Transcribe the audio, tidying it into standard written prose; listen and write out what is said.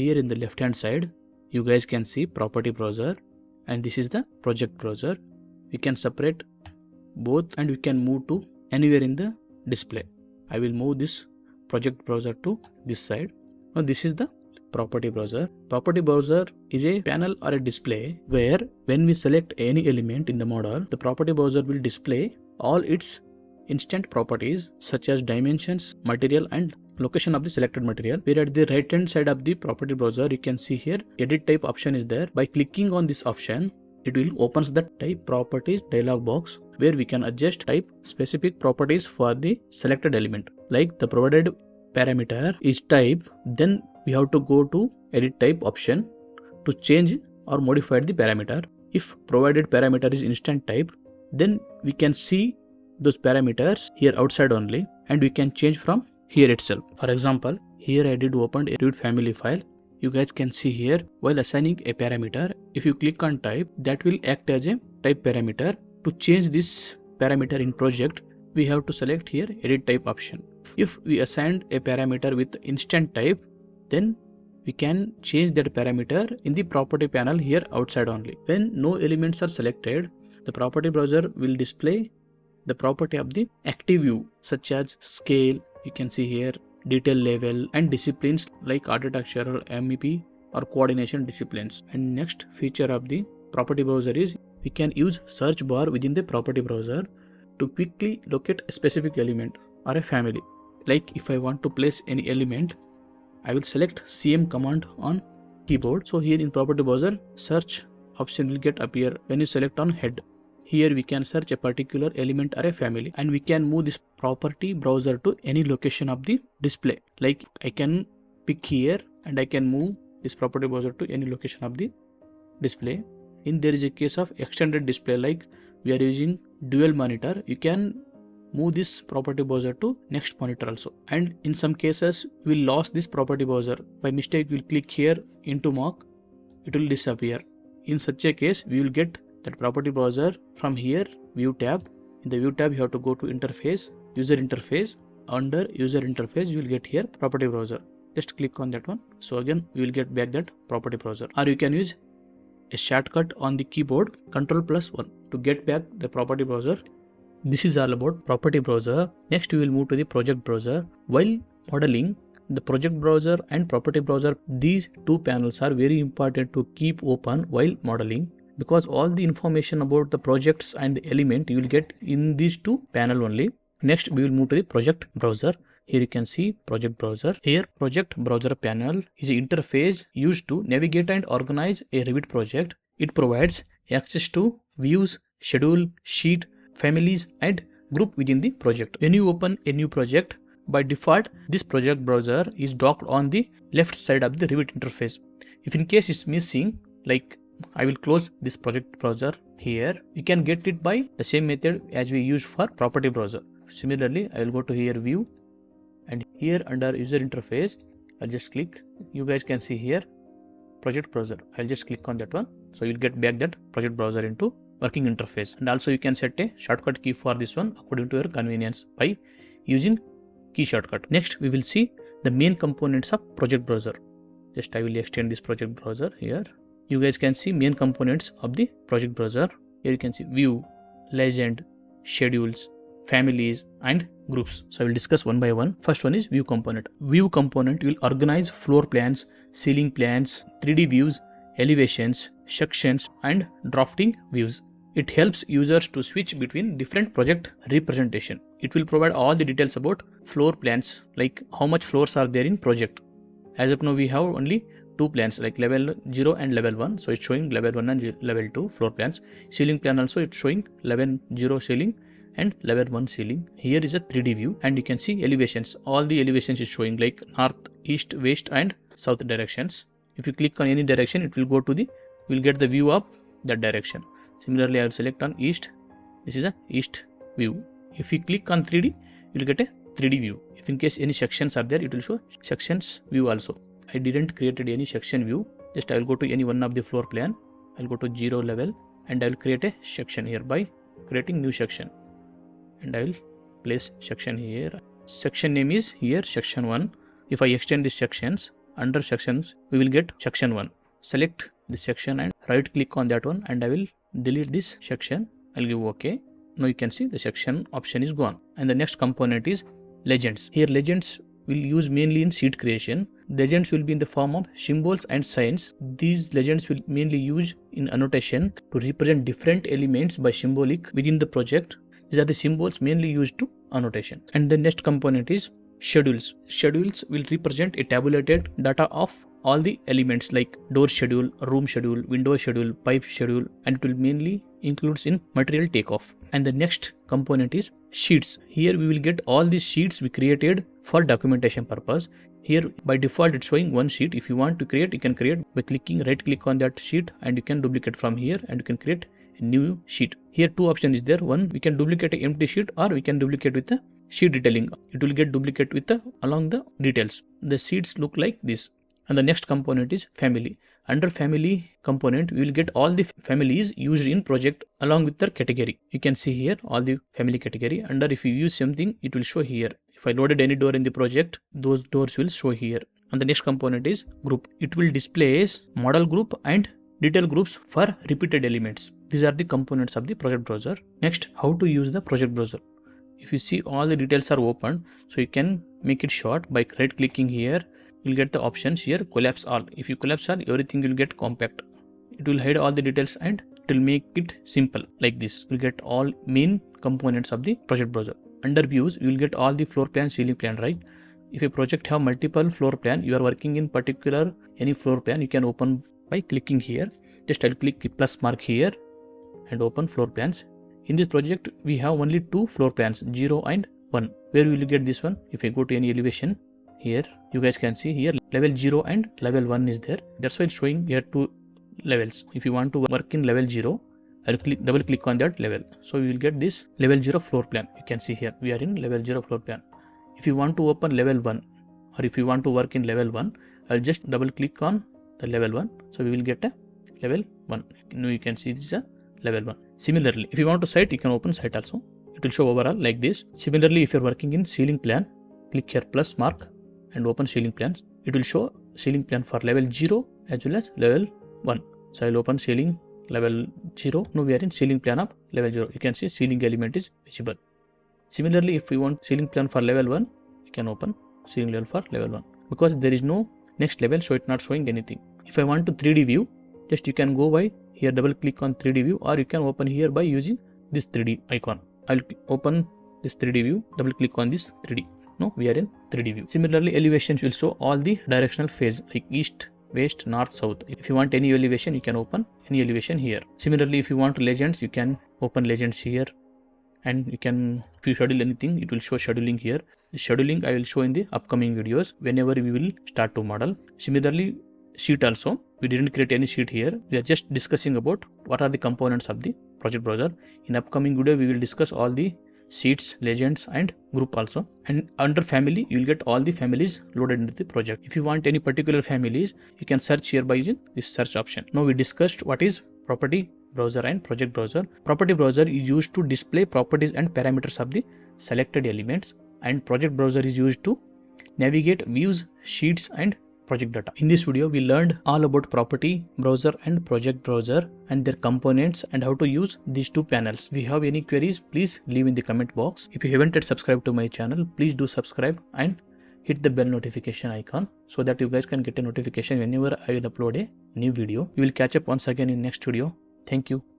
Here in the left hand side, you guys can see property browser, and this is the project browser. We can separate both and we can move to anywhere in the display. I will move this project browser to this side. Now this is the property browser. Property browser is a panel or a display where when we select any element in the model, the property browser will display all its instant properties such as dimensions, material and location of the selected material. Where at the right hand side of the property browser, you can see here edit type option is there. By clicking on this option, it will opens the type properties dialog box where we can adjust type specific properties for the selected element. Like the provided parameter is type, then we have to go to edit type option to change or modify the parameter. If provided parameter is instant type, then we can see those parameters here outside only, and we can change from here itself. For example, here I did open a Revit family file. You guys can see here, while assigning a parameter, if you click on type, that will act as a type parameter. To change this parameter in project, we have to select here edit type option. If we assigned a parameter with instant type, then we can change that parameter in the property panel here outside only. When no elements are selected, the property browser will display the property of the active view such as scale, you can see here detail level, and disciplines like architectural, MEP or coordination disciplines. And next feature of the property browser is we can use search bar within the property browser to quickly locate a specific element or a family. Like if I want to place any element, I will select CM command on keyboard. So here in property browser, search option will get appear when you select on head. Here we can search a particular element or a family, and we can move this property browser to any location of the display. Like I can pick here and I can move this property browser to any location of the display. In there is a case of extended display, like we are using dual monitor, you can move this property browser to next monitor also. And in some cases we lost this property browser. By mistake we'll click here into mark, it will disappear. In such a case we will get that property browser from here view tab. In the view tab you have to go to interface, user interface. Under user interface you will get here property browser. Just click on that one. So again we will get back that property browser. Or you can use a shortcut on the keyboard Ctrl+1 to get back the property browser. This is all about property browser. Next we will move to the project browser. While modeling, the project browser and property browser, these two panels are very important to keep open while modeling, because all the information about the projects and the element you will get in these two panel only. Next we will move to the project browser. Here you can see project browser. Here project browser panel is an interface used to navigate and organize a Revit project. It provides access to views, schedule, sheet, families and group within the project. When you open a new project, by default this project browser is docked on the left side of the Revit interface. If in case it's missing, like I will close this project browser here, you can get it by the same method as we use for property browser. Similarly, I will go to here view, and here under user interface I'll just click. You guys can see here project browser. I'll just click on that one. So you'll get back that project browser into working interface. And also you can set a shortcut key for this one according to your convenience by using key shortcut. Next we will see the main components of project browser. Just I will extend this project browser here. You guys can see main components of the project browser. Here you can see view, legend, schedules, families and groups. So I will discuss one by one. First one is view component. View component will organize floor plans, ceiling plans, 3D views, elevations, sections and drafting views. It helps users to switch between different project representation. It will provide all the details about floor plans, like how much floors are there in project. As of now we have only two plans, like level 0 and level 1. So it's showing level 1 and level 2 floor plans. Ceiling plan also it's showing level 0 ceiling and level 1 ceiling. Here is a 3D view, and you can see elevations. All the elevations is showing like north, east, west and south directions. If you click on any direction, it will go to the, we'll get the view of that direction. Similarly, I will select on east. This is a east view. If you click on 3D, you will get a 3D view. If in case any sections are there, it will show sections view also. I didn't created any section view. Just I will go to any one of the floor plan. I'll go to 0 level and I will create a section here by creating new section. And I will place section here. Section name is here section 1. If I extend these sections, under sections, we will get section 1. Select this section and right click on that one, and I will delete this section. I'll give OK. Now you can see the section option is gone. And the next component is legends. Here legends will use mainly in sheet creation. Legends will be in the form of symbols and signs. These legends will mainly use in annotation to represent different elements by symbolic within the project. These are the symbols mainly used to annotation. And the next component is schedules. Schedules will represent a tabulated data of all the elements like door schedule, room schedule, window schedule, pipe schedule, and it will mainly includes in material takeoff. And the next component is sheets. Here we will get all these sheets we created for documentation purpose. Here by default it's showing one sheet. If you want to create, you can create by clicking right click on that sheet, and you can duplicate from here and you can create a new sheet. Here two options is there. One, we can duplicate an empty sheet, or we can duplicate with the sheet detailing. It will get duplicate with the along the details. The sheets look like this. And the next component is family. Under family component, we will get all the families used in project along with their category. You can see here all the family category. Under if you use something, it will show here. If I loaded any door in the project, those doors will show here. And the next component is group. It will display model group and detail groups for repeated elements. These are the components of the project browser. Next, how to use the project browser. If you see all the details are open, so you can make it short by right clicking here. You'll get the options here, collapse all. If you collapse all, everything will get compact. It will hide all the details and it will make it simple like this. You'll get all main components of the project browser. Under views, you will get all the floor plan, ceiling plan, right? If a project have multiple floor plan, you are working in particular any floor plan, you can open by clicking here. Just I'll click plus mark here and open floor plans. In this project, we have only two floor plans, 0 and 1. Where will you get this one? If I go to any elevation, here you guys can see here level 0 and level 1 is there. That's why it's showing here two levels. If you want to work in level 0, I'll double click on that level. So you will get this level 0 floor plan. You can see here we are in level 0 floor plan. If you want to open level 1, or if you want to work in level 1, I'll just double click on the level 1. So we will get a level 1. Now you can see this is a level 1. Similarly, if you want to site, you can open site also. It will show overall like this. Similarly, if you're working in ceiling plan, click here plus mark and open ceiling plans. It will show ceiling plan for level 0 as well as level 1. So I'll open ceiling level 0. Now we are in ceiling plan of level 0. You can see ceiling element is visible. Similarly, if we want ceiling plan for level 1, you can open ceiling level for level 1. Because there is no next level, so it's not showing anything. If I want to 3D view, just you can go by here, double click on 3D view, or you can open here by using this 3D icon. I'll open this 3D view, double click on this 3D. Now we are in 3D view. Similarly, elevations will show all the directional phase like east, west, north, south. If you want any elevation, you can open any elevation here. Similarly, if you want legends, you can open legends here, and you can, if you schedule anything, it will show scheduling here. The scheduling I will show in the upcoming videos whenever we will start to model. Similarly, sheet also, we didn't create any sheet here. We are just discussing about what are the components of the project browser. In upcoming video, we will discuss all the sheets, legends, and group also. And under family, you will get all the families loaded into the project. If you want any particular families, you can search here by using this search option. Now we discussed what is property browser and project browser. Property browser is used to display properties and parameters of the selected elements, and project browser is used to navigate views, sheets, and project data. In this video, we learned all about property browser and project browser and their components and how to use these two panels. If you have any queries, please leave in the comment box. If you haven't yet subscribed to my channel, please do subscribe and hit the bell notification icon so that you guys can get a notification whenever I will upload a new video. We will catch up once again in next video. Thank you.